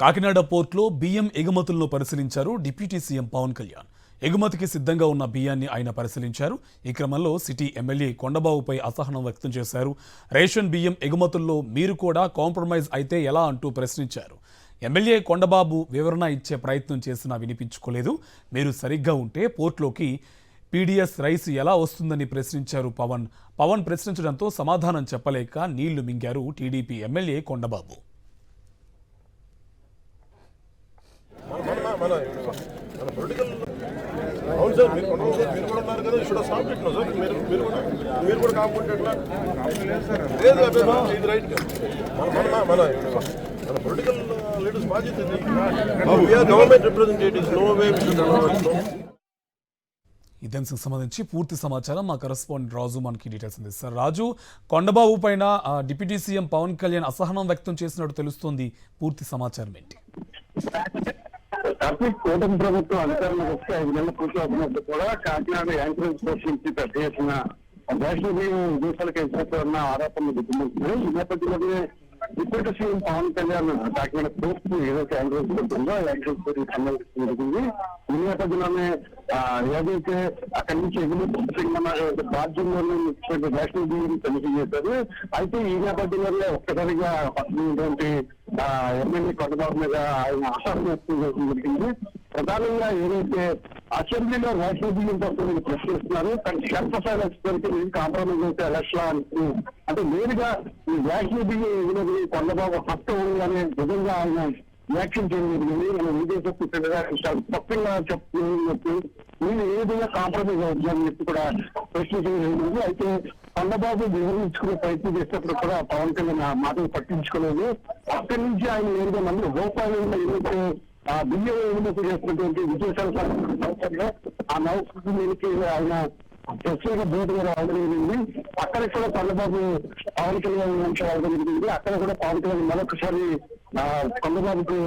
కాకినాడ పోర్టులో బియ్యం ఎగుమతులను పరిశీలించారు డిప్యూటీ సీఎం పవన్ కళ్యాణ్. ఎగుమతికి సిద్ధంగా ఉన్న బియ్యాన్ని ఆయన పరిశీలించారు. ఈ క్రమంలో సిటీ ఎమ్మెల్యే కొండబాబుపై అసహనం వ్యక్తం చేశారు. రేషన్ బియ్యం ఎగుమతుల్లో మీరు కూడా కాంప్రమైజ్ అయితే ఎలా అంటూ ప్రశ్నించారు. ఎమ్మెల్యే కొండబాబు వివరణ ఇచ్చే ప్రయత్నం చేసినా వినిపించుకోలేదు. మీరు సరిగ్గా ఉంటే పోర్టులోకి పీడీఎస్ రైస్ ఎలా వస్తుందని ప్రశ్నించారు పవన్. పవన్ ప్రశ్నించడంతో సమాధానం చెప్పలేక నీళ్లు మింగారు టీడీపీ ఎమ్మెల్యే కొండబాబు. అవును సార్, మీరు కూడా ఉన్నారు కదా, should have stopped it no sir. మీరు కూడా కాకుండా లేదు, ఇది రైట్ కాదు. మన పొలిటికల్ లీడర్స్ బాధ్యత ఇది. We are government representatives, no way we should allow it. ఈ దానికి సంబంధించి పూర్తి సమాచారం మా కరెస్పాండెంట్ రాజు మనకి డీటెయిల్స్ అందిస్తారు. రాజు, కొండబాబు పైన డిప్యూటీ సీఎం పవన్ కళ్యాణ్ అసహనం వ్యక్తం చేసినట్టు తెలుస్తోంది. పూర్తి సమాచారం ఏంటి? కూటమి ప్రభుత్వం అధికారంలోకి వస్తే 5 నెలలు పూర్తి అవుతున్నప్పుడు కూడా కాకినాడ యాంకరేజ్ పోస్ట్ నుంచి పెద్ద ఎత్తున వైష్ణవి దేశాలకు ఎదుర్కొన్న ఆరోపణలు దిగుతున్నాయి. ఈ నేపథ్యంలోనే deputy CM Pawan Kalyan Kakinada port ఏదైతే యాంకరేజ్ ఉంటుందో యాంకరేజ్ పోస్ట్ సంబంధించి జరిగింది. ఈ నేపథ్యంలోనే ఏదైతే అక్కడి నుంచి ఎగుమతి బాధ్యంలోనే వైష్ణవి తనిఖీ చేశారు. అయితే ఈ నేపథ్యంలోనే ఒక్కసారిగా పట్టినటువంటి ఎమ్మెల్యే కొండబాబు మీద ఆయన అసహనం వ్యక్తం చేయడం జరిగింది. ప్రధానంగా ఏదైతే అసెంబ్లీలో రేషన్ బియ్యం కోసం ప్రశ్నిస్తున్నారు, కానీ క్షేత్రస్థాయి కాంప్రమైజ్ అయితే ఎలక్షన్ అంటే నేరుగా ఈ రేషన్ బియ్యం ఎగుమతి కొండబాబు హస్తం ఉందనే విధంగా ఆయన వ్యాఖ్యలు చేయడం జరిగింది. మన విదేశస్తుగా స్పష్టంగా చెప్తున్నట్టు నేను ఏ విధంగా కాంప్రమైజ్ అవుతుందని చెప్పి కూడా ప్రశ్నించడం జరిగింది. అయితే కొండబాబు వివరించుకునే ప్రయత్నం చేసేటప్పుడు కూడా పవన్ కళ్యాణ్ ఆ మాటలు పట్టించుకోలేదు. అక్కడి నుంచి ఆయన నేరుగా మళ్ళీ రూపాయలు ఏదైతే ఆ బియ్యం ఎగుమతి చేస్తున్నటువంటి విదేశాల నౌకర్లో ఆ నౌకర్కి మీదకి ఆయన ప్రత్యేక బోర్డు రావడం జరిగింది. అక్కడ కూడా కొండబాబు పవన్ కళ్యాణ్ రావడం జరిగింది. అక్కడ కూడా పవన్ కళ్యాణ్ మరొకసారి కొండబాబుకు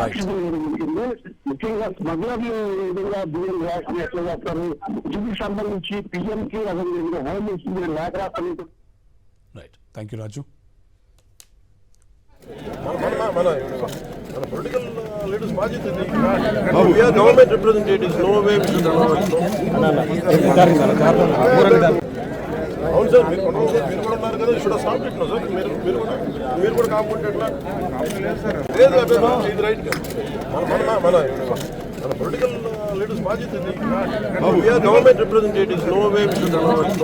అక్షించడం జరిగింది. ముఖ్యంగా స్మగ్లర్లు ఏ విధంగా బియ్యం రేషన్ ఎట్లా చేస్తారు, దీనికి సంబంధించి పిఎంకి అదే హోమ్ మినిస్టర్ లేఖ రాష్ట్రం. Right, thank you Raju. మన పొలిటికల్ లీడర్స్ బాధ్యత ఇది. We are government representatives, no way we should allow it. అవును సార్, మీరు కూడా ఉన్నారు కదా, should have stopped it no sir. మీరు కూడా కాకుండా లేదు, ఇది రైట్ కాదు. మన పొలిటికల్ లీడర్స్ బాధ్యత ఇది. We are government representatives, no way we should allow it.